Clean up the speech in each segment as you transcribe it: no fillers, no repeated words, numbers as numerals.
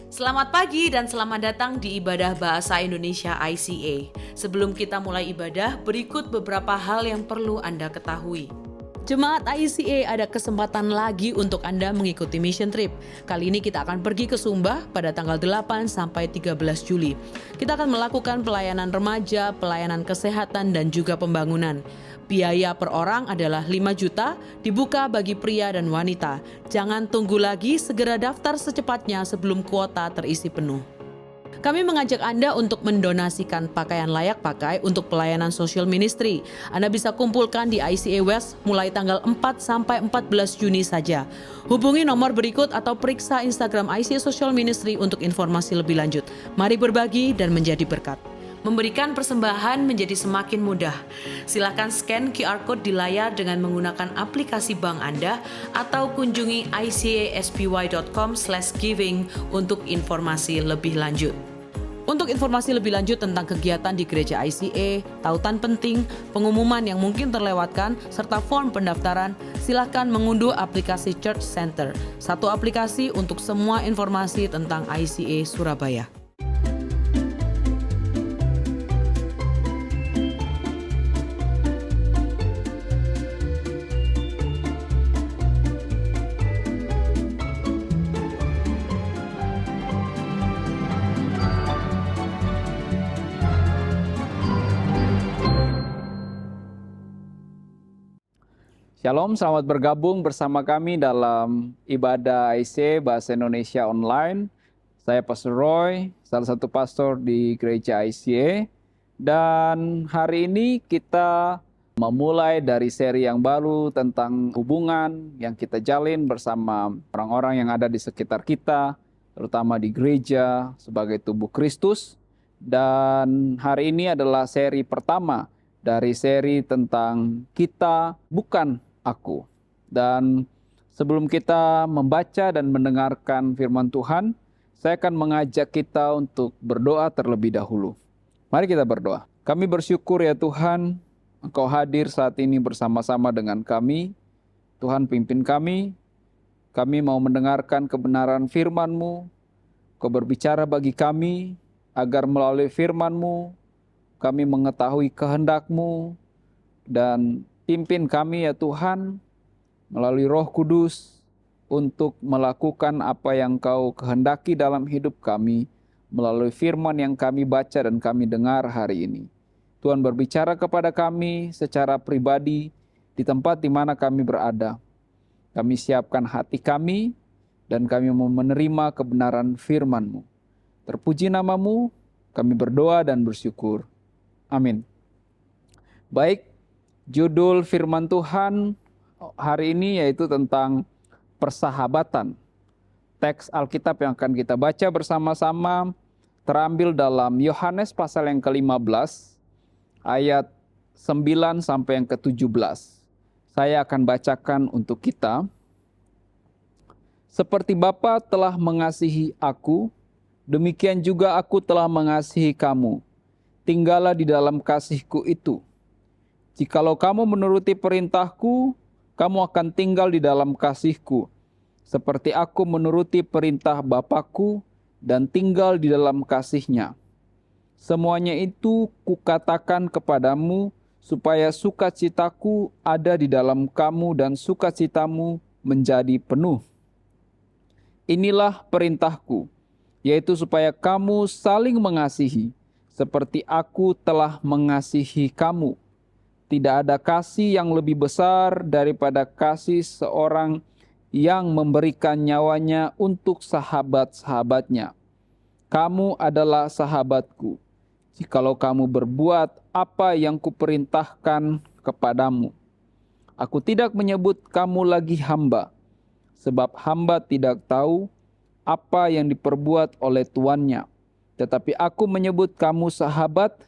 Selamat pagi dan selamat datang di Ibadah Bahasa Indonesia ICA. Sebelum kita mulai ibadah, berikut beberapa hal yang perlu Anda ketahui. Jemaat ICA ada kesempatan lagi untuk Anda mengikuti mission trip. Kali ini kita akan pergi ke Sumba pada tanggal 8 sampai 13 Juli. Kita akan melakukan pelayanan remaja, pelayanan kesehatan, dan juga pembangunan. Biaya per orang adalah 5 juta, dibuka bagi pria dan wanita. Jangan tunggu lagi, segera daftar secepatnya sebelum kuota terisi penuh. Kami mengajak Anda untuk mendonasikan pakaian layak pakai untuk pelayanan social ministry. Anda bisa kumpulkan di ICA West mulai tanggal 4 sampai 14 Juni saja. Hubungi nomor berikut atau periksa Instagram ICA Social Ministry untuk informasi lebih lanjut. Mari berbagi dan menjadi berkat. Memberikan persembahan menjadi semakin mudah. Silakan scan QR Code di layar dengan menggunakan aplikasi bank Anda atau kunjungi icaspy.com/giving untuk informasi lebih lanjut. Untuk informasi lebih lanjut tentang kegiatan di gereja ICA, tautan penting, pengumuman yang mungkin terlewatkan, serta form pendaftaran, silakan mengunduh aplikasi Church Center, satu aplikasi untuk semua informasi tentang ICA Surabaya. Shalom, selamat bergabung bersama kami dalam ibadah IC Bahasa Indonesia Online. Saya Pastor Roy, salah satu pastor di gereja ICA. Dan hari ini kita memulai dari seri yang baru tentang hubungan yang kita jalin bersama orang-orang yang ada di sekitar kita, terutama di gereja sebagai tubuh Kristus. Dan hari ini adalah seri pertama dari seri tentang kita bukan aku. Dan sebelum kita membaca dan mendengarkan firman Tuhan, saya akan mengajak kita untuk berdoa terlebih dahulu. Mari kita berdoa. Kami bersyukur ya Tuhan, Engkau hadir saat ini bersama-sama dengan kami. Tuhan pimpin kami mau mendengarkan kebenaran firman-Mu. Kau berbicara bagi kami, agar melalui firman-Mu, kami mengetahui kehendak-Mu, dan pimpin kami ya Tuhan, melalui Roh Kudus, untuk melakukan apa yang Kau kehendaki dalam hidup kami, melalui firman yang kami baca dan kami dengar hari ini. Tuhan berbicara kepada kami secara pribadi, di tempat di mana kami berada. Kami siapkan hati kami, dan kami mau menerima kebenaran firman-Mu. Terpuji nama-Mu, kami berdoa dan bersyukur. Amin. Baik, judul firman Tuhan hari ini yaitu tentang persahabatan. Teks Alkitab yang akan kita baca bersama-sama terambil dalam Yohanes pasal yang ke-15 ayat 9 sampai yang ke-17. Saya akan bacakan untuk kita. Seperti Bapa telah mengasihi aku, demikian juga aku telah mengasihi kamu. Tinggallah di dalam kasih-Ku itu. Jikalau kamu menuruti perintah-Ku, kamu akan tinggal di dalam kasih-Ku, seperti aku menuruti perintah Bapa-Ku dan tinggal di dalam kasih-Nya. Semuanya itu Kukatakan kepadamu, supaya sukacita-Ku ada di dalam kamu dan sukacitamu menjadi penuh. Inilah perintah-Ku, yaitu supaya kamu saling mengasihi, seperti aku telah mengasihi kamu. Tidak ada kasih yang lebih besar daripada kasih seorang yang memberikan nyawanya untuk sahabat-sahabatnya. Kamu adalah sahabatku, jikalau kamu berbuat apa yang kuperintahkan kepadamu. Aku tidak menyebut kamu lagi hamba, sebab hamba tidak tahu apa yang diperbuat oleh tuannya. Tetapi aku menyebut kamu sahabat,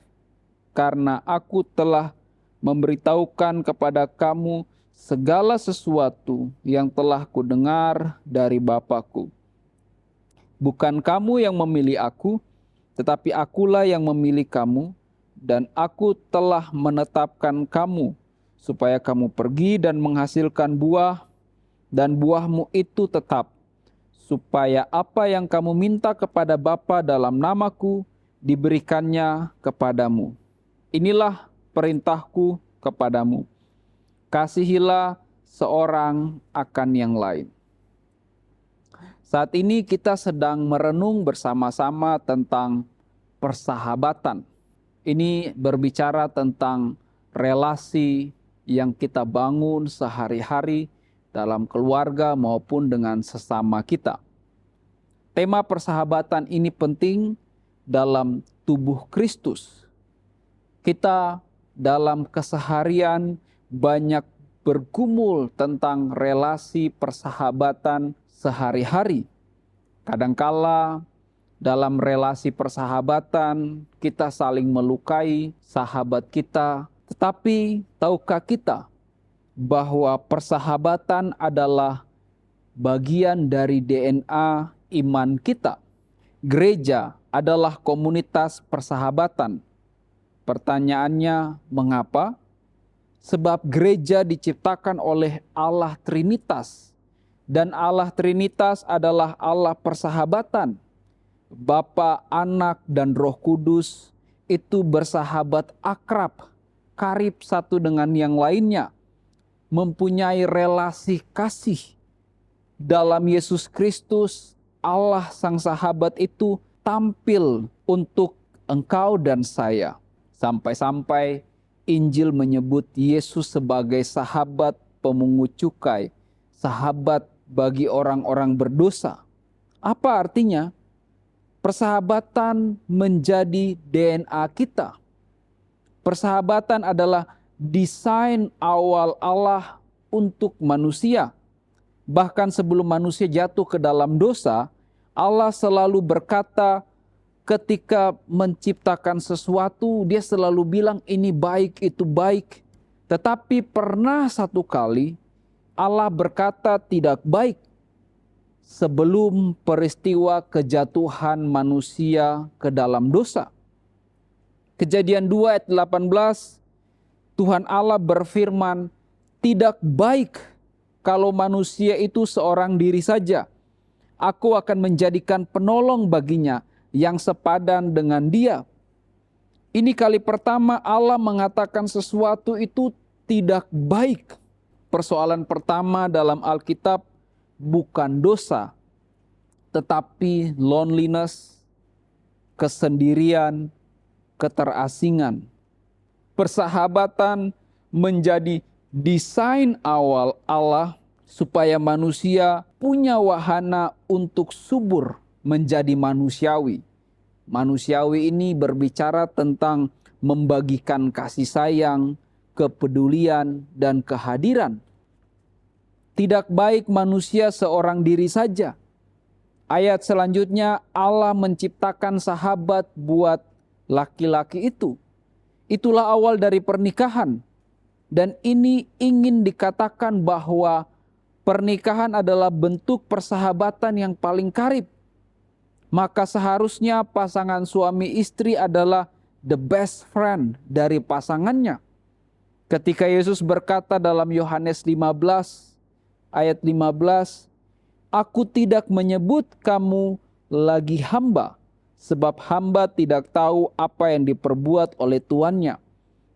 karena aku telah memberitahukan kepada kamu segala sesuatu yang telah kudengar dari Bapa-Ku. Bukan kamu yang memilih aku, tetapi akulah yang memilih kamu, dan aku telah menetapkan kamu, supaya kamu pergi dan menghasilkan buah, dan buahmu itu tetap, supaya apa yang kamu minta kepada Bapa dalam namaku diberikannya kepadamu. Inilah perintahku kepadamu. Kasihilah seorang akan yang lain. Saat ini kita sedang merenung bersama-sama tentang persahabatan. Ini berbicara tentang relasi yang kita bangun sehari-hari dalam keluarga maupun dengan sesama kita. Tema persahabatan ini penting dalam tubuh Kristus. Kita dalam keseharian banyak bergumul tentang relasi persahabatan sehari-hari. Kadangkala dalam relasi persahabatan kita saling melukai sahabat kita. Tetapi tahukah kita bahwa persahabatan adalah bagian dari DNA iman kita? Gereja adalah komunitas persahabatan. Pertanyaannya, mengapa? Sebab gereja diciptakan oleh Allah Trinitas. Dan Allah Trinitas adalah Allah persahabatan. Bapa, Anak, dan Roh Kudus itu bersahabat akrab, karib satu dengan yang lainnya. Mempunyai relasi kasih. Dalam Yesus Kristus, Allah Sang Sahabat itu tampil untuk engkau dan saya. Sampai-sampai Injil menyebut Yesus sebagai sahabat pemungut cukai, sahabat bagi orang-orang berdosa. Apa artinya? Persahabatan menjadi DNA kita. Persahabatan adalah desain awal Allah untuk manusia. Bahkan sebelum manusia jatuh ke dalam dosa, Allah selalu berkata ketika menciptakan sesuatu, dia selalu bilang ini baik, itu baik. Tetapi pernah satu kali Allah berkata tidak baik sebelum peristiwa kejatuhan manusia ke dalam dosa. Kejadian 2 ayat 18, Tuhan Allah berfirman, tidak baik kalau manusia itu seorang diri saja. Aku akan menjadikan penolong baginya yang sepadan dengan dia. Ini kali pertama Allah mengatakan sesuatu itu tidak baik. Persoalan pertama dalam Alkitab bukan dosa, tetapi loneliness, kesendirian, keterasingan. Persahabatan menjadi desain awal Allah supaya manusia punya wahana untuk subur menjadi manusiawi. Manusiawi ini berbicara tentang membagikan kasih sayang, kepedulian, dan kehadiran. Tidak baik manusia seorang diri saja. Ayat selanjutnya, Allah menciptakan sahabat buat laki-laki itu. Itulah awal dari pernikahan. Dan ini ingin dikatakan bahwa pernikahan adalah bentuk persahabatan yang paling karib. Maka seharusnya pasangan suami istri adalah the best friend dari pasangannya. Ketika Yesus berkata dalam Yohanes 15 ayat 15, aku tidak menyebut kamu lagi hamba, sebab hamba tidak tahu apa yang diperbuat oleh tuannya.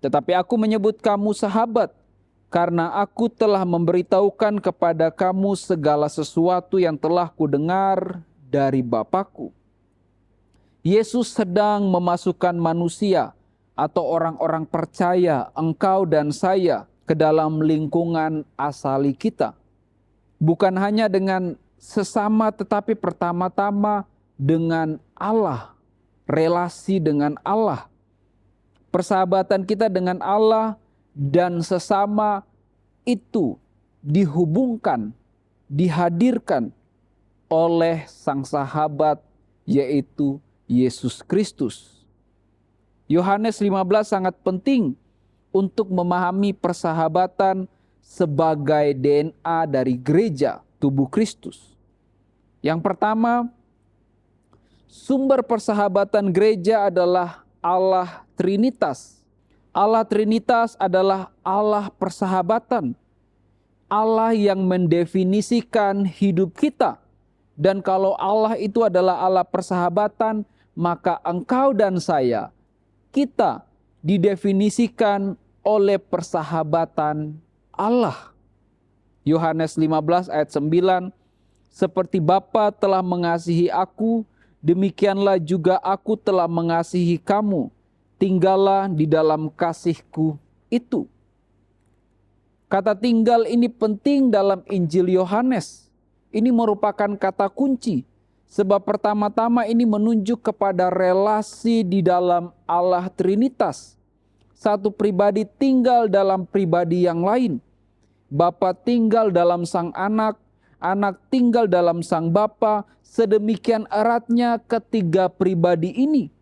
Tetapi aku menyebut kamu sahabat, karena aku telah memberitahukan kepada kamu segala sesuatu yang telah kudengar dari Bapakku. Yesus sedang memasukkan manusia atau orang-orang percaya, engkau dan saya, ke dalam lingkungan asali kita. Bukan hanya dengan sesama, tetapi pertama-tama dengan Allah, relasi dengan Allah. Persahabatan kita dengan Allah dan sesama itu dihubungkan, dihadirkan oleh sang sahabat, yaitu Yesus Kristus. Yohanes 15 sangat penting untuk memahami persahabatan sebagai DNA dari gereja tubuh Kristus. Yang pertama, sumber persahabatan gereja adalah Allah Trinitas. Allah Trinitas adalah Allah persahabatan. Allah yang mendefinisikan hidup kita. Dan kalau Allah itu adalah Allah persahabatan, maka engkau dan saya, kita didefinisikan oleh persahabatan Allah. Yohanes 15 ayat 9, seperti Bapa telah mengasihi aku, demikianlah juga aku telah mengasihi kamu. Tinggallah di dalam kasihku itu. Kata tinggal ini penting dalam Injil Yohanes. Ini merupakan kata kunci. Sebab pertama-tama ini menunjuk kepada relasi di dalam Allah Trinitas. Satu pribadi tinggal dalam pribadi yang lain. Bapa tinggal dalam sang anak, anak tinggal dalam sang Bapa. Sedemikian eratnya ketiga pribadi ini.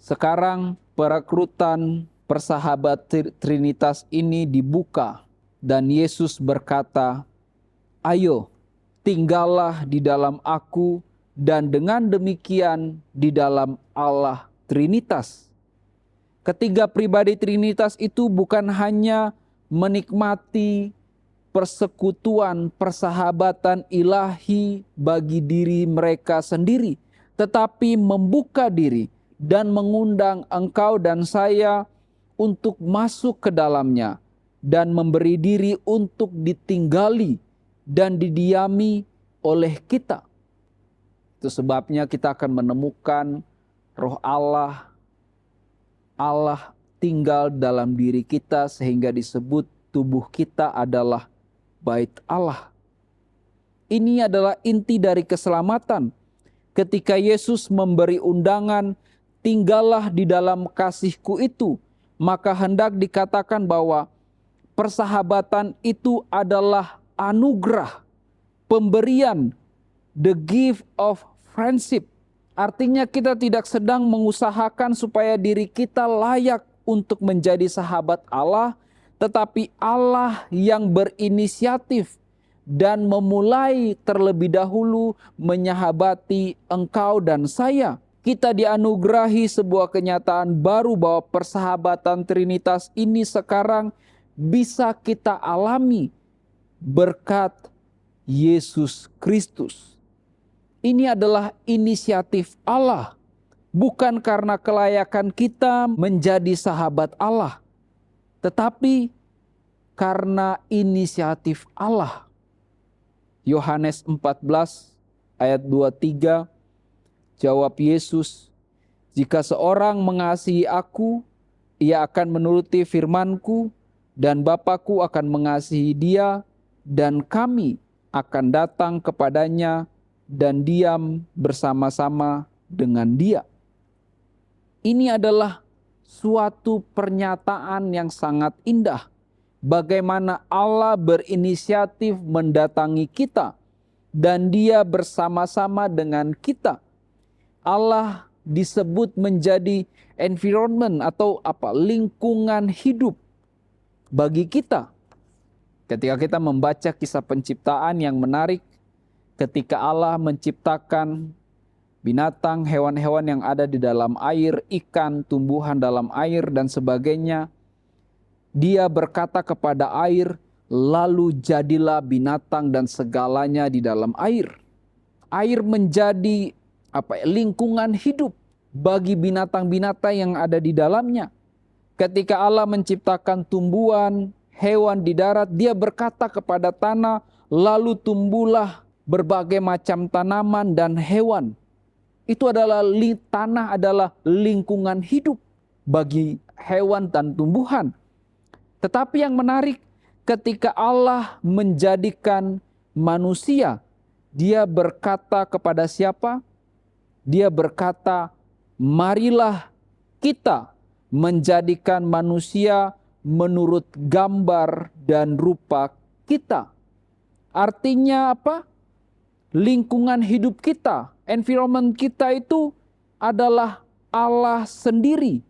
Sekarang perekrutan persahabat Trinitas ini dibuka dan Yesus berkata, "Ayo, tinggallah di dalam aku dan dengan demikian di dalam Allah Trinitas." Ketiga pribadi Trinitas itu bukan hanya menikmati persekutuan, persahabatan ilahi bagi diri mereka sendiri, tetapi membuka diri dan mengundang engkau dan saya untuk masuk ke dalamnya dan memberi diri untuk ditinggali dan didiami oleh kita. Itu sebabnya kita akan menemukan roh Allah tinggal dalam diri kita sehingga disebut tubuh kita adalah bait Allah. Ini adalah inti dari keselamatan. Ketika Yesus memberi undangan, tinggallah di dalam kasihku itu, maka hendak dikatakan bahwa persahabatan itu adalah anugerah, pemberian, the gift of friendship. Artinya kita tidak sedang mengusahakan supaya diri kita layak untuk menjadi sahabat Allah, tetapi Allah yang berinisiatif dan memulai terlebih dahulu menyahabati engkau dan saya. Kita dianugerahi sebuah kenyataan baru bahwa persahabatan Trinitas ini sekarang bisa kita alami berkat Yesus Kristus. Ini adalah inisiatif Allah, bukan karena kelayakan kita menjadi sahabat Allah, tetapi karena inisiatif Allah. Yohanes 14 ayat 23, jawab Yesus, "Jika seorang mengasihi aku, ia akan menuruti firman-Ku, dan Bapa-Ku akan mengasihi dia, dan kami akan datang kepadanya dan diam bersama-sama dengan dia." Ini adalah suatu pernyataan yang sangat indah. Bagaimana Allah berinisiatif mendatangi kita dan dia bersama-sama dengan kita. Allah disebut menjadi environment atau lingkungan hidup bagi kita. Ketika kita membaca kisah penciptaan yang menarik, ketika Allah menciptakan binatang, hewan-hewan yang ada di dalam air, ikan, tumbuhan dalam air dan sebagainya, dia berkata kepada air, lalu jadilah binatang dan segalanya di dalam air. Air menjadi lingkungan hidup bagi binatang-binatang yang ada di dalamnya. Ketika Allah menciptakan tumbuhan, hewan di darat, dia berkata kepada tanah, lalu tumbuhlah berbagai macam tanaman dan hewan. Itu adalah tanah adalah lingkungan hidup bagi hewan dan tumbuhan. Tetapi yang menarik, ketika Allah menjadikan manusia, dia berkata kepada siapa? Dia berkata, marilah kita menjadikan manusia menurut gambar dan rupa kita. Artinya apa? Lingkungan hidup kita, environment kita itu adalah Allah sendiri.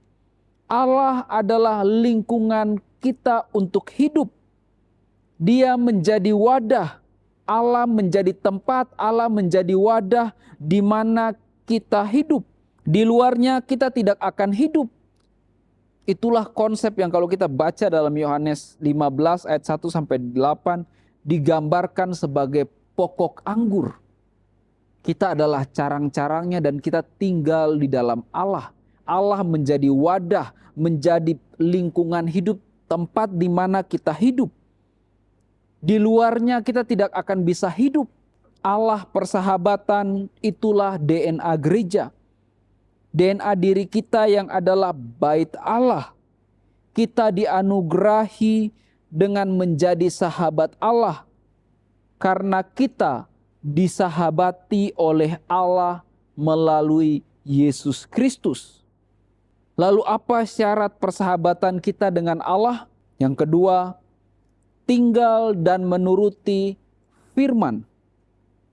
Allah adalah lingkungan kita untuk hidup. Dia menjadi wadah, Allah menjadi tempat, Allah menjadi wadah di mana kita hidup. Di luarnya kita tidak akan hidup. Itulah konsep yang kalau kita baca dalam Yohanes 15 ayat 1-8 digambarkan sebagai pokok anggur. Kita adalah carang-carangnya dan kita tinggal di dalam Allah. Allah menjadi wadah, menjadi lingkungan hidup, tempat di mana kita hidup. Di luarnya kita tidak akan bisa hidup. Allah persahabatan, itulah DNA gereja. DNA diri kita yang adalah bait Allah. Kita dianugerahi dengan menjadi sahabat Allah. Karena kita disahabati oleh Allah melalui Yesus Kristus. Lalu apa syarat persahabatan kita dengan Allah? Yang kedua, tinggal dan menuruti firman.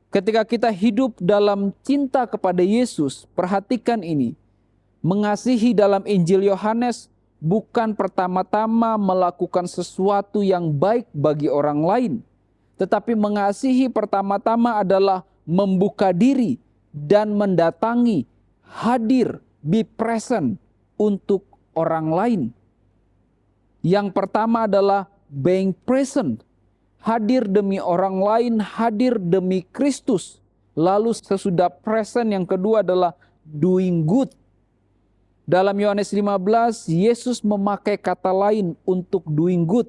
Ketika kita hidup dalam cinta kepada Yesus, perhatikan ini. Mengasihi dalam Injil Yohanes bukan pertama-tama melakukan sesuatu yang baik bagi orang lain. Tetapi mengasihi pertama-tama adalah membuka diri dan mendatangi, hadir, be present untuk orang lain. Yang pertama adalah being present, hadir demi orang lain, hadir demi Kristus. Lalu sesudah present yang kedua adalah doing good. Dalam Yohanes 15, Yesus memakai kata lain untuk doing good.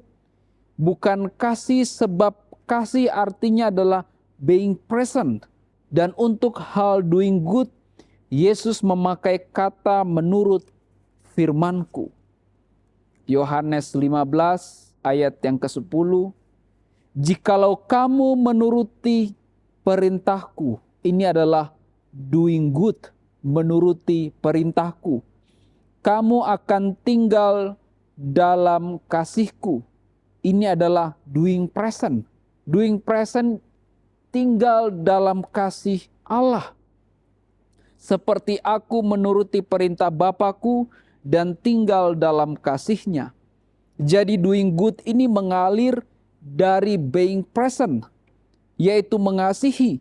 Bukan kasih, sebab kasih artinya adalah being present. Dan untuk hal doing good, Yesus memakai kata menurut firman-Ku. Yohanes 15 ayat yang ke-10. Jikalau kamu menuruti perintah-Ku, ini adalah doing good, menuruti perintah-Ku. Kamu akan tinggal dalam kasih-Ku. Ini adalah doing present. Doing present, tinggal dalam kasih Allah. Seperti aku menuruti perintah Bapa-Ku dan tinggal dalam kasih-Nya. Jadi doing good ini mengalir dari being present, yaitu mengasihi.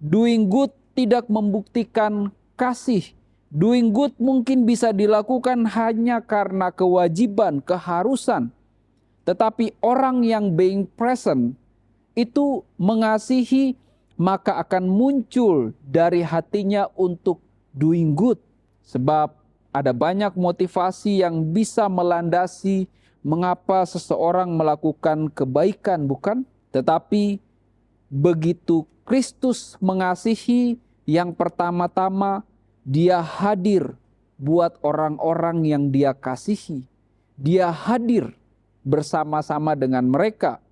Doing good tidak membuktikan kasih. Doing good mungkin bisa dilakukan hanya karena kewajiban, keharusan. Tetapi orang yang being present itu mengasihi, maka akan muncul dari hatinya untuk doing good. Sebab ada banyak motivasi yang bisa melandasi mengapa seseorang melakukan kebaikan, bukan? Tetapi begitu Kristus mengasihi, yang pertama-tama Dia hadir buat orang-orang yang Dia kasihi. Dia hadir bersama-sama dengan mereka.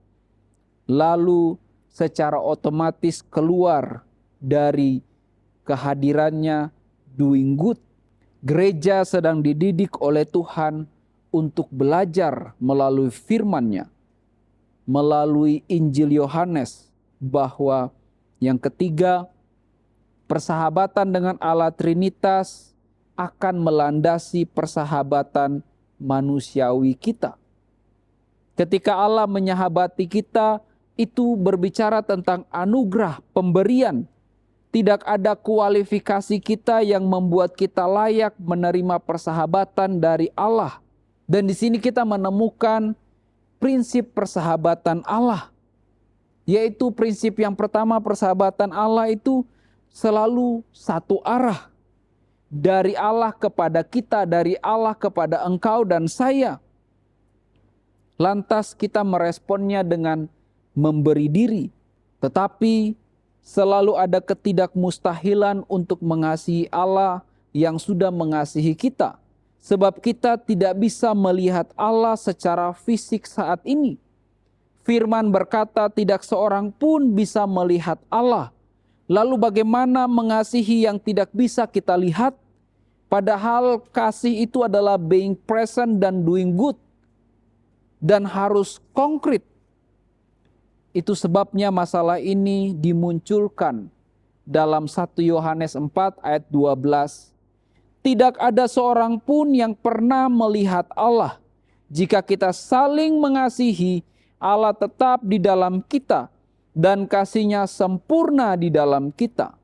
Lalu secara otomatis keluar dari kehadirannya doing good. Gereja sedang dididik oleh Tuhan untuk belajar melalui firman-Nya, melalui Injil Yohanes, bahwa yang ketiga, persahabatan dengan Allah Trinitas akan melandasi persahabatan manusiawi kita. Ketika Allah menyahabati kita, itu berbicara tentang anugerah, pemberian. Tidak ada kualifikasi kita yang membuat kita layak menerima persahabatan dari Allah. Dan di sini kita menemukan prinsip persahabatan Allah. Yaitu prinsip yang pertama, persahabatan Allah itu selalu satu arah. Dari Allah kepada kita, dari Allah kepada engkau dan saya. Lantas kita meresponnya dengan memberi diri. Tetapi selalu ada ketidakmustahilan untuk mengasihi Allah yang sudah mengasihi kita. Sebab kita tidak bisa melihat Allah secara fisik saat ini. Firman berkata tidak seorang pun bisa melihat Allah. Lalu bagaimana mengasihi yang tidak bisa kita lihat? Padahal kasih itu adalah being present dan doing good. Dan harus konkret. Itu sebabnya masalah ini dimunculkan dalam 1 Yohanes 4 ayat 12. Tidak ada seorang pun yang pernah melihat Allah. Jika kita saling mengasihi, Allah tetap di dalam kita dan kasih-Nya sempurna di dalam kita.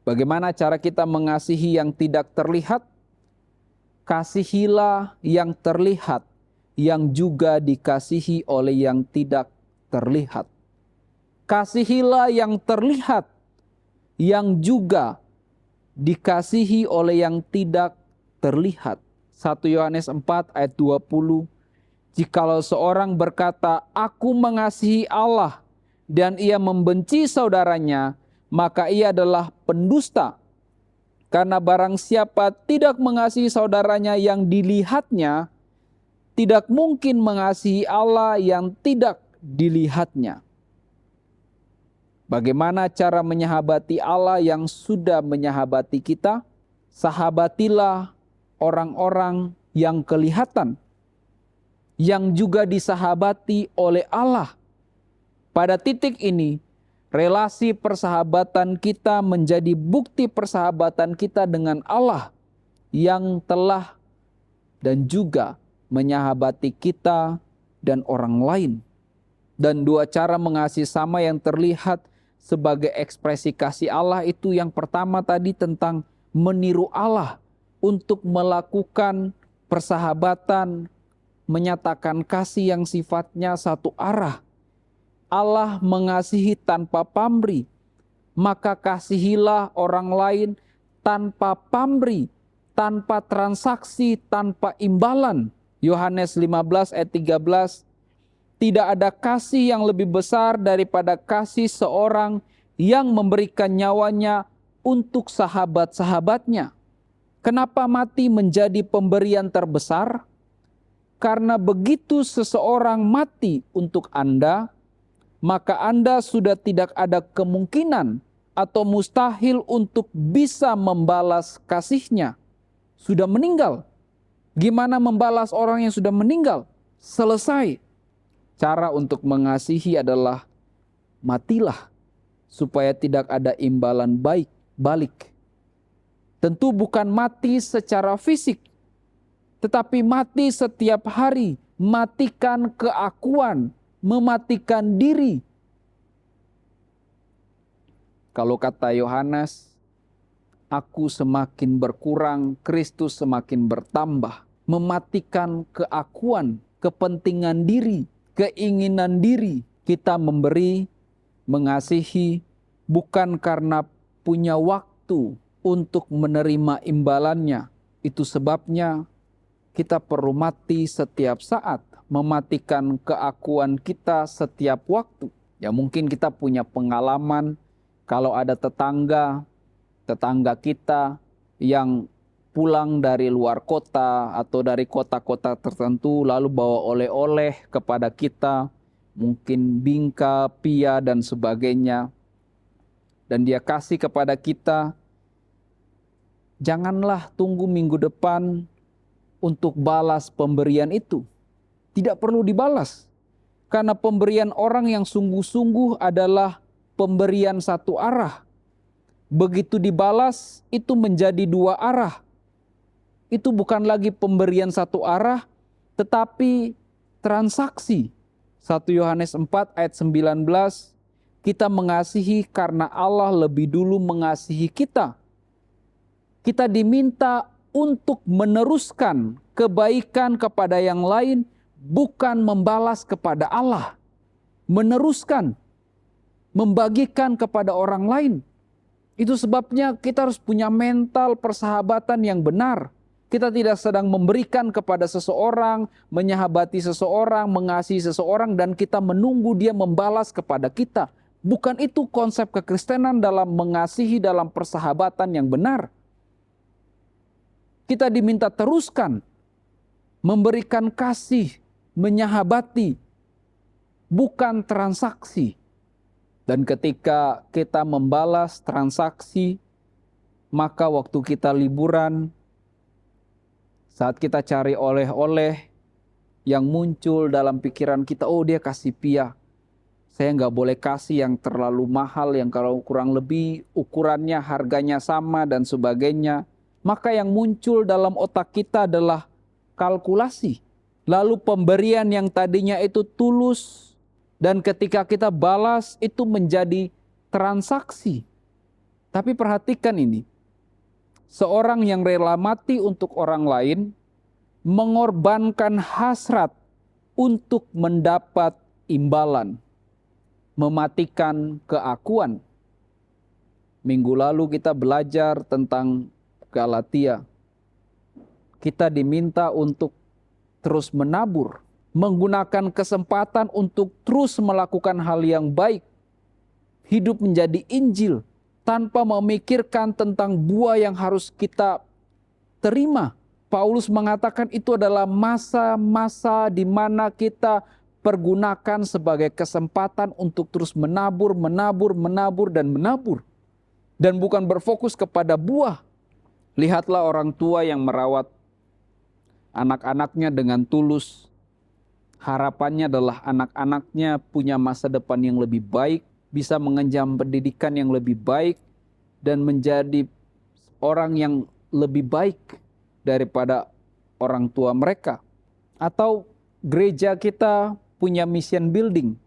Bagaimana cara kita mengasihi yang tidak terlihat? Kasihilah yang terlihat, yang juga dikasihi oleh yang tidak terlihat. Kasihilah yang terlihat, yang juga dikasihi oleh yang tidak terlihat. 1 Yohanes 4 ayat 20. Jikalau seorang berkata, aku mengasihi Allah, dan ia membenci saudaranya, maka ia adalah pendusta. Karena barang siapa tidak mengasihi saudaranya yang dilihatnya, tidak mungkin mengasihi Allah yang tidak dilihatnya. Bagaimana cara menyahabati Allah yang sudah menyahabati kita? Sahabatilah orang-orang yang kelihatan, yang juga disahabati oleh Allah. Pada titik ini, relasi persahabatan kita menjadi bukti persahabatan kita dengan Allah yang telah dan juga menyahabati kita dan orang lain. Dan dua cara mengasihi sama yang terlihat sebagai ekspresi kasih Allah itu, yang pertama tadi tentang meniru Allah untuk melakukan persahabatan, menyatakan kasih yang sifatnya satu arah. Allah mengasihi tanpa pamrih, maka kasihilah orang lain tanpa pamrih, tanpa transaksi, tanpa imbalan. Yohanes 15 ayat 13, tidak ada kasih yang lebih besar daripada kasih seorang yang memberikan nyawanya untuk sahabat-sahabatnya. Kenapa mati menjadi pemberian terbesar? Karena begitu seseorang mati untuk Anda, maka Anda sudah tidak ada kemungkinan atau mustahil untuk bisa membalas kasihnya. Sudah meninggal. Gimana membalas orang yang sudah meninggal? Selesai. Cara untuk mengasihi adalah matilah, supaya tidak ada imbalan balik. Tentu bukan mati secara fisik, tetapi mati setiap hari, matikan keakuan, mematikan diri. Kalau kata Yohanes, aku semakin berkurang, Kristus semakin bertambah. Mematikan keakuan, kepentingan diri, keinginan diri. Kita memberi, mengasihi, bukan karena punya waktu untuk menerima imbalannya. Itu sebabnya kita perlu mati setiap saat, mematikan keakuan kita setiap waktu. Ya mungkin kita punya pengalaman kalau ada tetangga kita yang pulang dari luar kota atau dari kota-kota tertentu lalu bawa oleh-oleh kepada kita, mungkin bingka, pia dan sebagainya, dan dia kasih kepada kita. Janganlah tunggu minggu depan untuk balas pemberian itu. Tidak perlu dibalas. Karena pemberian orang yang sungguh-sungguh adalah pemberian satu arah. Begitu dibalas, itu menjadi dua arah. Itu bukan lagi pemberian satu arah, tetapi transaksi. 1 Yohanes 4 ayat 19, kita mengasihi karena Allah lebih dulu mengasihi kita. Kita diminta untuk meneruskan kebaikan kepada yang lain, bukan membalas kepada Allah. Meneruskan, membagikan kepada orang lain. Itu sebabnya kita harus punya mental persahabatan yang benar. Kita tidak sedang memberikan kepada seseorang, menyahabati seseorang, mengasihi seseorang, dan kita menunggu dia membalas kepada kita. Bukan itu konsep kekristenan dalam mengasihi, dalam persahabatan yang benar. Kita diminta teruskan, memberikan kasih, menyahabati, bukan transaksi. Dan ketika kita membalas transaksi, maka waktu kita liburan, saat kita cari oleh-oleh yang muncul dalam pikiran kita, oh dia kasih pia, saya nggak boleh kasih yang terlalu mahal, yang kalau kurang lebih ukurannya harganya sama dan sebagainya. Maka yang muncul dalam otak kita adalah kalkulasi. Lalu pemberian yang tadinya itu tulus, dan ketika kita balas itu menjadi transaksi. Tapi perhatikan ini, seorang yang rela mati untuk orang lain, mengorbankan hasrat untuk mendapat imbalan, mematikan keakuan. Minggu lalu kita belajar tentang Galatia. Kita diminta untuk terus menabur, menggunakan kesempatan untuk terus melakukan hal yang baik. Hidup menjadi Injil tanpa memikirkan tentang buah yang harus kita terima. Paulus mengatakan itu adalah masa-masa di mana kita pergunakan sebagai kesempatan untuk terus menabur, dan menabur. Dan bukan berfokus kepada buah. Lihatlah orang tua yang merawat anak-anaknya dengan tulus. Harapannya adalah anak-anaknya punya masa depan yang lebih baik, bisa mengenyam pendidikan yang lebih baik, dan menjadi orang yang lebih baik daripada orang tua mereka. Atau gereja kita punya mission building,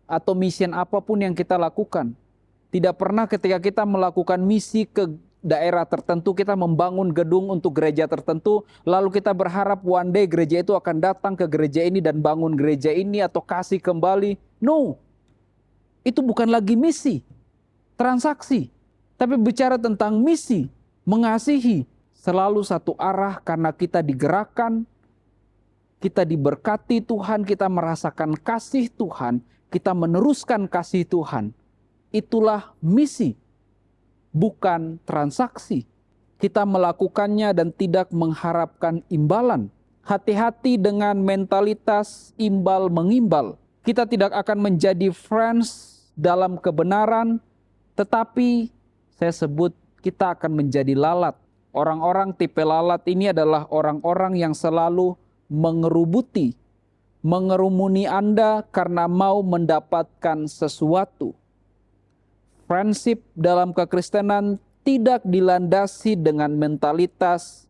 atau mission apapun yang kita lakukan. Tidak pernah ketika kita melakukan misi ke daerah tertentu, kita membangun gedung untuk gereja tertentu, lalu kita berharap one day gereja itu akan datang ke gereja ini dan bangun gereja ini atau kasih kembali. No, itu bukan lagi misi, transaksi. Tapi bicara tentang misi, mengasihi, selalu satu arah karena kita digerakkan, kita diberkati Tuhan, kita merasakan kasih Tuhan, kita meneruskan kasih Tuhan. Itulah misi, bukan transaksi. Kita melakukannya dan tidak mengharapkan imbalan. Hati-hati dengan mentalitas imbal-mengimbal. Kita tidak akan menjadi friends dalam kebenaran, tetapi saya sebut kita akan menjadi lalat. Orang-orang tipe lalat ini adalah orang-orang yang selalu mengerubuti, mengerumuni Anda karena mau mendapatkan sesuatu. Prinsip dalam kekristenan tidak dilandasi dengan mentalitas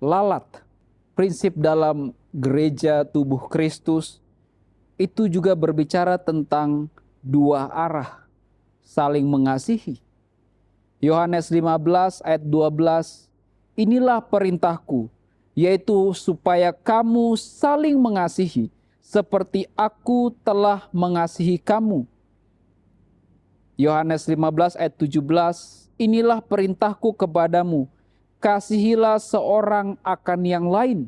lalat. Prinsip dalam gereja tubuh Kristus itu juga berbicara tentang dua arah, saling mengasihi. Yohanes 15 ayat 12, inilah perintahku, yaitu supaya kamu saling mengasihi, seperti aku telah mengasihi kamu. Yohanes 15 ayat 17, inilah perintahku kepadamu, kasihilah seorang akan yang lain.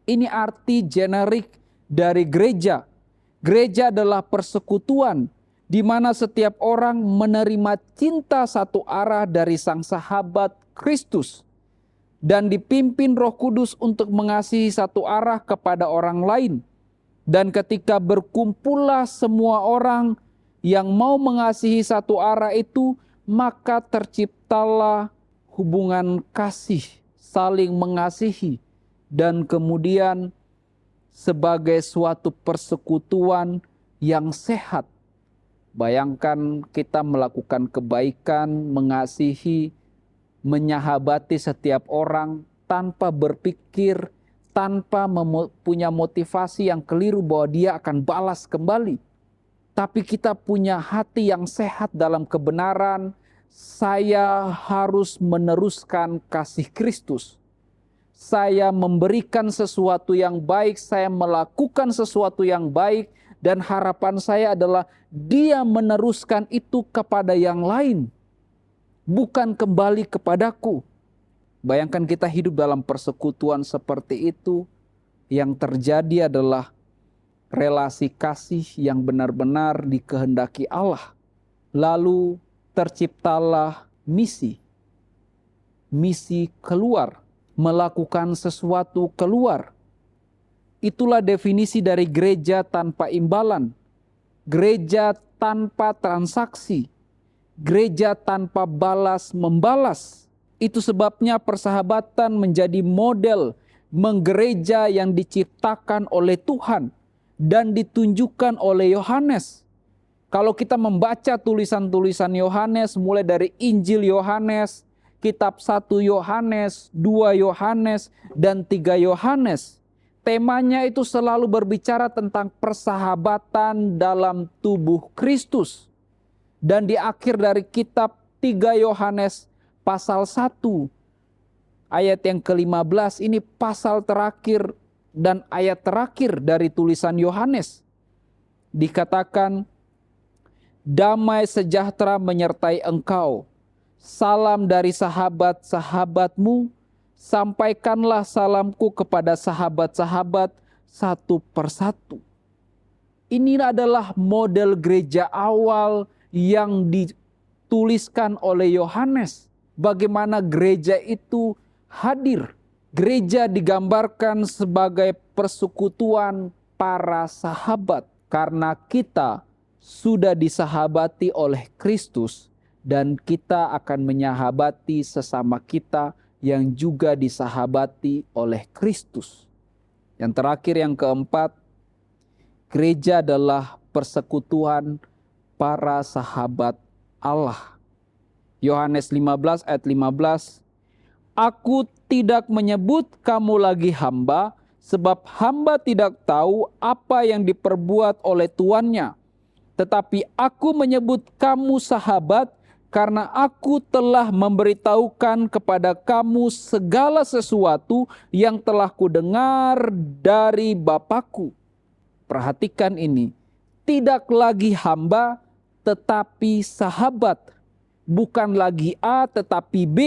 Ini arti generik dari gereja. Gereja adalah persekutuan, di mana setiap orang menerima cinta satu arah dari sang sahabat Kristus dan dipimpin Roh Kudus untuk mengasihi satu arah kepada orang lain. Dan ketika berkumpullah semua orang yang mau mengasihi satu arah itu, maka terciptalah hubungan kasih, saling mengasihi, dan kemudian sebagai suatu persekutuan yang sehat. Bayangkan kita melakukan kebaikan, mengasihi, menyahabati setiap orang tanpa berpikir, tanpa punya motivasi yang keliru bahwa dia akan balas kembali. Tapi kita punya hati yang sehat dalam kebenaran. Saya harus meneruskan kasih Kristus. Saya memberikan sesuatu yang baik, saya melakukan sesuatu yang baik, dan harapan saya adalah dia meneruskan itu kepada yang lain, bukan kembali kepadaku. Bayangkan kita hidup dalam persekutuan seperti itu, yang terjadi adalah relasi kasih yang benar-benar dikehendaki Allah. Lalu terciptalah misi keluar, melakukan sesuatu keluar. Itulah definisi dari gereja tanpa imbalan, gereja tanpa transaksi, gereja tanpa balas-membalas. Itu sebabnya persahabatan menjadi model menggereja yang diciptakan oleh Tuhan dan ditunjukkan oleh Yohanes. Kalau kita membaca tulisan-tulisan Yohanes, mulai dari Injil Yohanes, kitab 1 Yohanes, 2 Yohanes, dan 3 Yohanes, temanya itu selalu berbicara tentang persahabatan dalam tubuh Kristus. Dan di akhir dari kitab 3 Yohanes pasal 1 ayat yang ke-15, ini pasal terakhir dan ayat terakhir dari tulisan Yohanes. Dikatakan, damai sejahtera menyertai engkau. Salam dari sahabat-sahabatmu, sampaikanlah salamku kepada sahabat-sahabat satu persatu. Ini adalah model gereja awal yang dituliskan oleh Yohanes. Bagaimana gereja itu hadir. Gereja digambarkan sebagai persekutuan para sahabat. Karena kita sudah disahabati oleh Kristus dan kita akan menyahabati sesama kita yang juga disahabati oleh Kristus. Yang terakhir, yang keempat, gereja adalah persekutuan para sahabat Allah. Yohanes 15 ayat 15, Aku tidak menyebut kamu lagi hamba, sebab hamba tidak tahu apa yang diperbuat oleh tuannya. Tetapi aku menyebut kamu sahabat, karena aku telah memberitahukan kepada kamu segala sesuatu yang telah kudengar dari Bapa-Ku. Perhatikan ini, tidak lagi hamba tetapi sahabat, bukan lagi A tetapi B.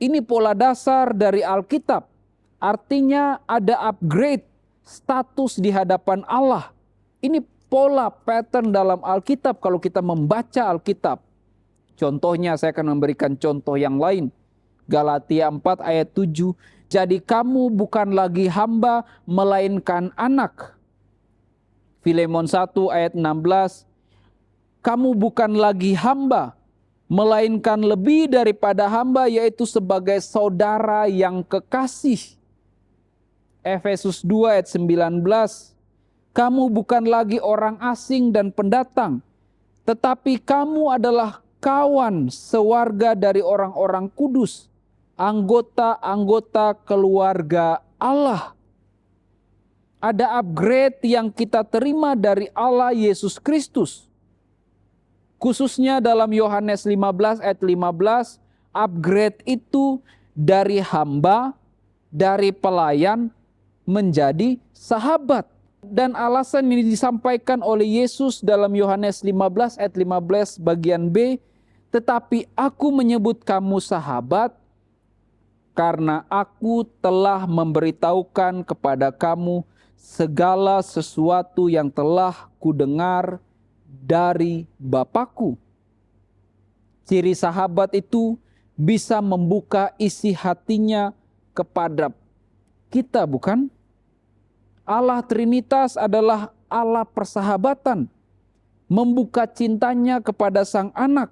Ini pola dasar dari Alkitab. Artinya ada upgrade status di hadapan Allah. Ini pola pattern dalam Alkitab kalau kita membaca Alkitab. Contohnya, saya akan memberikan contoh yang lain. Galatia 4 ayat 7, jadi kamu bukan lagi hamba melainkan anak. Filemon 1 ayat 16, kamu bukan lagi hamba, melainkan lebih daripada hamba, yaitu sebagai saudara yang kekasih. Efesus 2 ayat 19, kamu bukan lagi orang asing dan pendatang, tetapi kamu adalah kawan sewarga dari orang-orang kudus, anggota-anggota keluarga Allah. Ada upgrade yang kita terima dari Allah Yesus Kristus. Khususnya dalam Yohanes 15 ayat 15, upgrade itu dari hamba, dari pelayan, menjadi sahabat. Dan alasan ini disampaikan oleh Yesus dalam Yohanes 15 ayat 15 bagian B, tetapi aku menyebut kamu sahabat, karena aku telah memberitahukan kepada kamu segala sesuatu yang telah kudengar dari Bapa-Ku. Ciri sahabat itu bisa membuka isi hatinya kepada kita, bukan? Allah Trinitas adalah Allah persahabatan. Membuka cintanya kepada sang anak.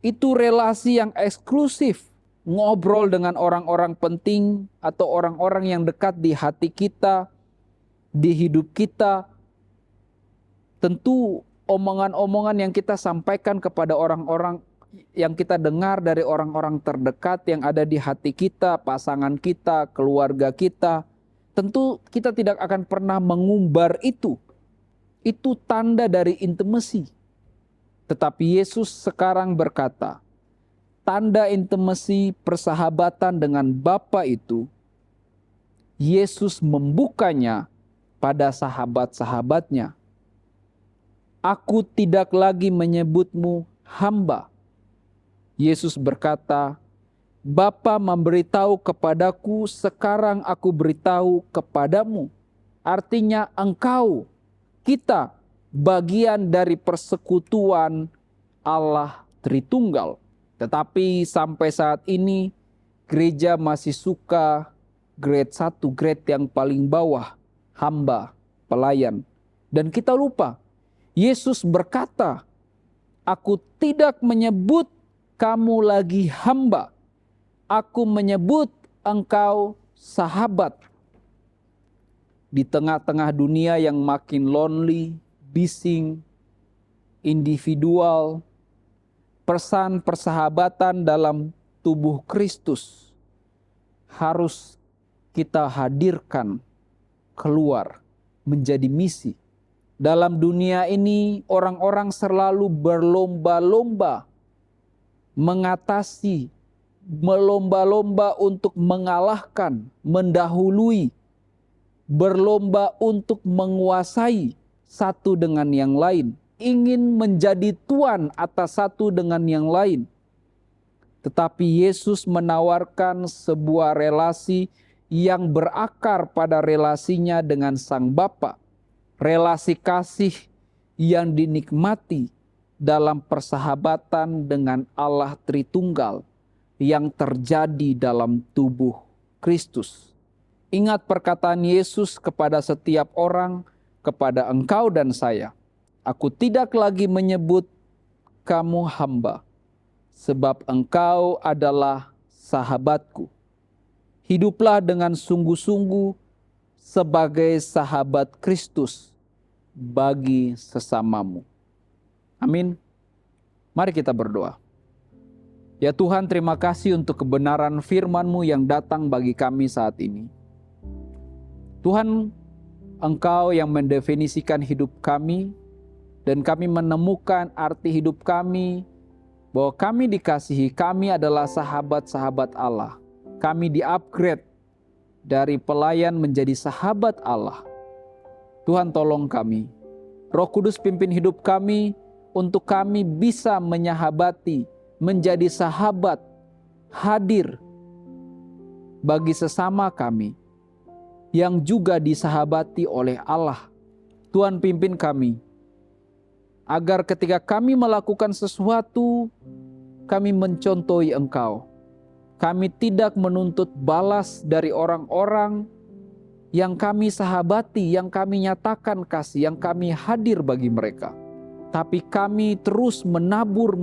Itu relasi yang eksklusif. Ngobrol dengan orang-orang penting atau orang-orang yang dekat di hati kita, di hidup kita. Tentu omongan-omongan yang kita sampaikan kepada orang-orang yang kita dengar dari orang-orang terdekat yang ada di hati kita, pasangan kita, keluarga kita, tentu kita tidak akan pernah mengumbar itu. Itu tanda dari intimacy. Tetapi Yesus sekarang berkata, tanda intimacy persahabatan dengan Bapa itu, Yesus membukanya pada sahabat-sahabatnya. Aku tidak lagi menyebutmu hamba. Yesus berkata, Bapa memberitahu kepadaku, sekarang aku beritahu kepadamu. Artinya engkau, kita, bagian dari persekutuan Allah Tritunggal. Tetapi sampai saat ini, gereja masih suka grade 1, grade yang paling bawah, hamba, pelayan. Dan kita lupa, Yesus berkata, aku tidak menyebut kamu lagi hamba, aku menyebut engkau sahabat. Di tengah-tengah dunia yang makin lonely, bising, individual, pesan persahabatan dalam tubuh Kristus harus kita hadirkan keluar menjadi misi. Dalam dunia ini orang-orang selalu berlomba-lomba mengatasi, berlomba-lomba untuk mengalahkan, mendahului, berlomba untuk menguasai satu dengan yang lain. ingin menjadi tuan atas satu dengan yang lain. Tetapi Yesus menawarkan sebuah relasi yang berakar pada relasinya dengan Sang Bapa. Relasi kasih yang dinikmati dalam persahabatan dengan Allah Tritunggal yang terjadi dalam tubuh Kristus. Ingat perkataan Yesus kepada setiap orang, kepada engkau dan saya. Aku tidak lagi menyebut kamu hamba, sebab engkau adalah sahabatku. Hiduplah dengan sungguh-sungguh sebagai sahabat Kristus bagi sesamamu. Amin. Mari kita berdoa. Ya Tuhan, terima kasih untuk kebenaran firman-Mu yang datang bagi kami saat ini. Tuhan, Engkau yang mendefinisikan hidup kami, dan kami menemukan arti hidup kami, bahwa kami dikasihi, kami adalah sahabat-sahabat Allah. Kami di-upgrade dari pelayan menjadi sahabat Allah. Tuhan, tolong kami. Roh Kudus pimpin hidup kami untuk kami bisa menyahabati, menjadi sahabat, hadir bagi sesama kami yang juga disahabati oleh Allah. Tuhan, pimpin kami agar ketika kami melakukan sesuatu, kami mencontohi Engkau. Kami tidak menuntut balas dari orang-orang yang kami sahabati, yang kami nyatakan kasih, yang kami hadir bagi mereka. Tapi kami terus menabur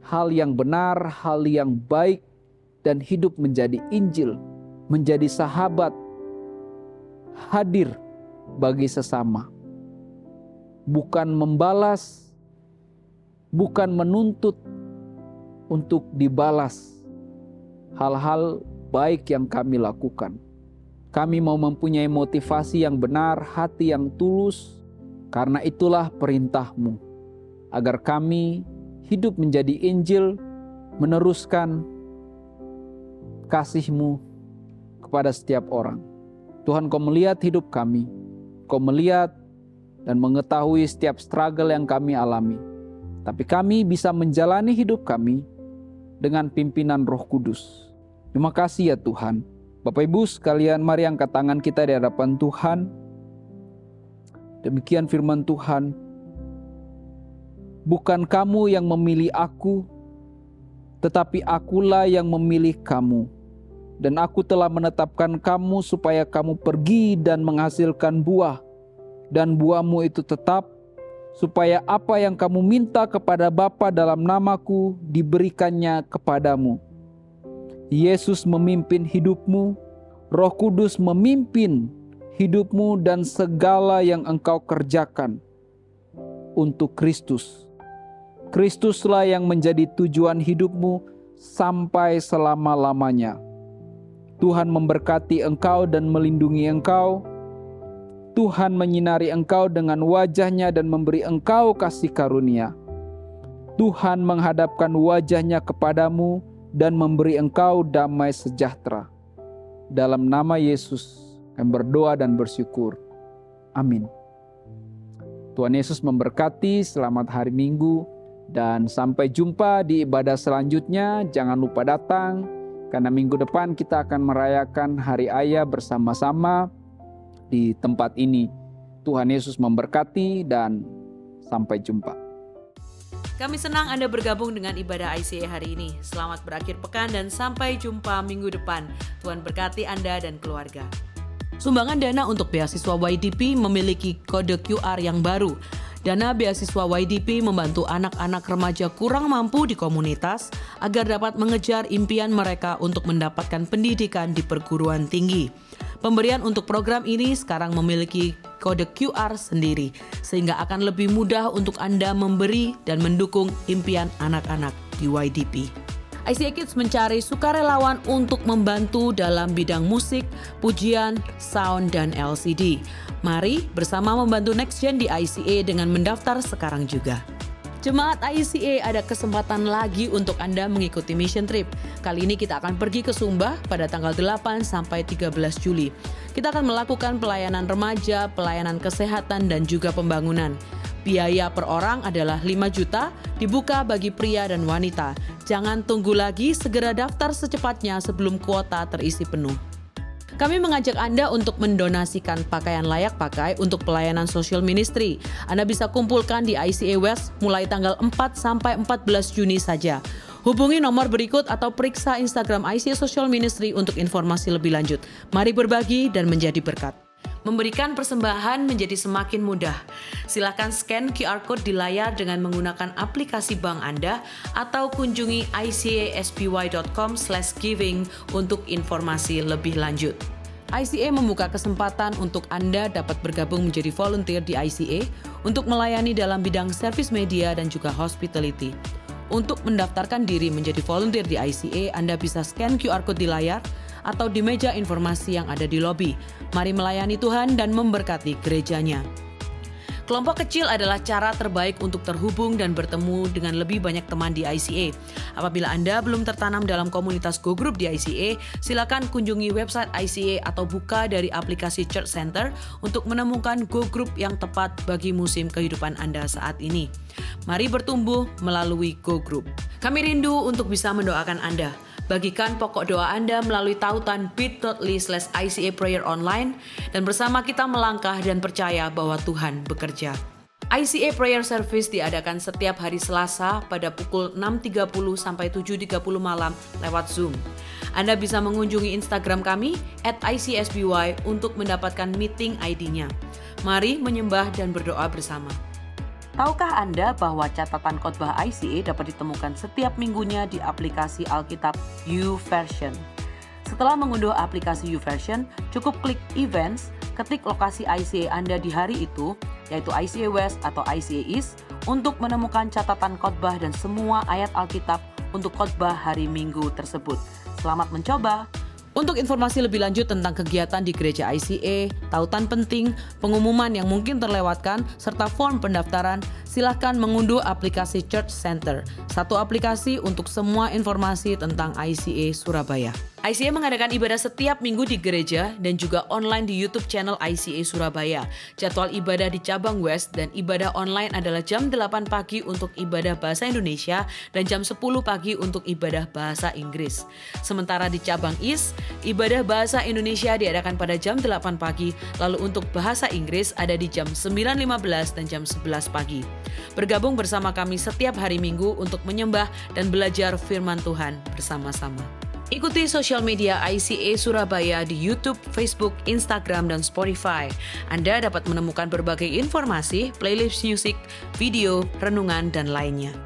hal yang benar, hal yang baik, dan hidup menjadi Injil, menjadi sahabat, hadir bagi sesama. Bukan membalas, bukan menuntut untuk dibalas hal-hal baik yang kami lakukan. Kami mau mempunyai motivasi yang benar, hati yang tulus, karena itulah perintah-Mu, agar kami hidup menjadi Injil, meneruskan kasih-Mu kepada setiap orang. Tuhan, Kau melihat hidup kami, Kau melihat dan mengetahui setiap struggle yang kami alami. Tapi kami bisa menjalani hidup kami dengan pimpinan Roh Kudus. Terima kasih ya Tuhan. Bapak Ibu sekalian, mari angkat tangan kita di hadapan Tuhan. Demikian firman Tuhan. Bukan kamu yang memilih aku, tetapi akulah yang memilih kamu. Dan aku telah menetapkan kamu supaya kamu pergi dan menghasilkan buah. Dan buahmu itu tetap, supaya apa yang kamu minta kepada Bapa dalam namaku diberikannya kepadamu. Yesus memimpin hidupmu, Roh Kudus memimpin hidupmu dan segala yang engkau kerjakan untuk Kristus. Kristuslah yang menjadi tujuan hidupmu sampai selama-lamanya. Tuhan memberkati engkau dan melindungi engkau. Tuhan menyinari engkau dengan wajah-Nya dan memberi engkau kasih karunia. Tuhan menghadapkan wajah-Nya kepadamu dan memberi engkau damai sejahtera. Dalam nama Yesus kami berdoa dan bersyukur. Amin. Tuhan Yesus memberkati, selamat hari Minggu, dan sampai jumpa di ibadah selanjutnya. Jangan lupa datang, karena minggu depan kita akan merayakan Hari Ayah bersama-sama di tempat ini. Tuhan Yesus memberkati dan sampai jumpa. Kami senang Anda bergabung dengan ibadah ICA hari ini. Selamat berakhir pekan dan sampai jumpa minggu depan. Tuhan berkati Anda dan keluarga. Sumbangan dana untuk beasiswa YDP memiliki kode QR yang baru. Dana beasiswa YDP membantu anak-anak remaja kurang mampu di komunitas agar dapat mengejar impian mereka untuk mendapatkan pendidikan di perguruan tinggi. Pemberian untuk program ini sekarang memiliki kode QR sendiri, sehingga akan lebih mudah untuk Anda memberi dan mendukung impian anak-anak di YDP. ICA Kids mencari sukarelawan untuk membantu dalam bidang musik, pujian, sound, dan LCD. Mari bersama membantu Next Gen di ICA dengan mendaftar sekarang juga. Jemaat ICA, ada kesempatan lagi untuk Anda mengikuti mission trip. Kali ini kita akan pergi ke Sumba pada tanggal 8 sampai 13 Juli. Kita akan melakukan pelayanan remaja, pelayanan kesehatan, dan juga pembangunan. Biaya per orang adalah 5 juta, dibuka bagi pria dan wanita. Jangan tunggu lagi, segera daftar secepatnya sebelum kuota terisi penuh. Kami mengajak Anda untuk mendonasikan pakaian layak pakai untuk pelayanan social ministry. Anda bisa kumpulkan di ICA West mulai tanggal 4 sampai 14 Juni saja. Hubungi nomor berikut atau periksa Instagram ICA Social Ministry untuk informasi lebih lanjut. Mari berbagi dan menjadi berkat. Memberikan persembahan menjadi semakin mudah. Silakan scan QR Code di layar dengan menggunakan aplikasi bank Anda atau kunjungi icaspy.com/giving untuk informasi lebih lanjut. ICA membuka kesempatan untuk Anda dapat bergabung menjadi volunteer di ICA untuk melayani dalam bidang service media dan juga hospitality. Untuk mendaftarkan diri menjadi volunteer di ICA, Anda bisa scan QR Code di layar atau di meja informasi yang ada di lobi. Mari melayani Tuhan dan memberkati gerejanya. Kelompok kecil adalah cara terbaik untuk terhubung dan bertemu dengan lebih banyak teman di ICA. Apabila Anda belum tertanam dalam komunitas Go Group di ICA, silakan kunjungi website ICA atau buka dari aplikasi Church Center untuk menemukan Go Group yang tepat bagi musim kehidupan Anda saat ini. Mari bertumbuh melalui Go Group. Kami rindu untuk bisa mendoakan Anda. Bagikan pokok doa Anda melalui tautan bit.ly/ICA Prayer Online dan bersama kita melangkah dan percaya bahwa Tuhan bekerja. ICA Prayer Service diadakan setiap hari Selasa pada pukul 6.30 sampai 7.30 malam lewat Zoom. Anda bisa mengunjungi Instagram kami @ICSBY untuk mendapatkan meeting ID-nya. Mari menyembah dan berdoa bersama. Tahukah Anda bahwa catatan khotbah ICA dapat ditemukan setiap minggunya di aplikasi Alkitab YouVersion? Setelah mengunduh aplikasi YouVersion, cukup klik Events, ketik lokasi ICA Anda di hari itu, yaitu ICA West atau ICA East, untuk menemukan catatan khotbah dan semua ayat Alkitab untuk khotbah hari Minggu tersebut. Selamat mencoba! Untuk informasi lebih lanjut tentang kegiatan di gereja ICA, tautan penting, pengumuman yang mungkin terlewatkan, serta form pendaftaran, silakan mengunduh aplikasi Church Center, satu aplikasi untuk semua informasi tentang ICA Surabaya. ICA mengadakan ibadah setiap minggu di gereja dan juga online di YouTube channel ICA Surabaya. Jadwal ibadah di cabang West dan ibadah online adalah jam 8 pagi untuk ibadah bahasa Indonesia dan jam 10 pagi untuk ibadah bahasa Inggris. Sementara di cabang East, ibadah bahasa Indonesia diadakan pada jam 8 pagi, lalu untuk bahasa Inggris ada di jam 9.15 dan jam 11 pagi. Bergabung bersama kami setiap hari Minggu untuk menyembah dan belajar firman Tuhan bersama-sama. Ikuti sosial media ICA Surabaya di YouTube, Facebook, Instagram, dan Spotify. Anda dapat menemukan berbagai informasi, playlist musik, video, renungan, dan lainnya.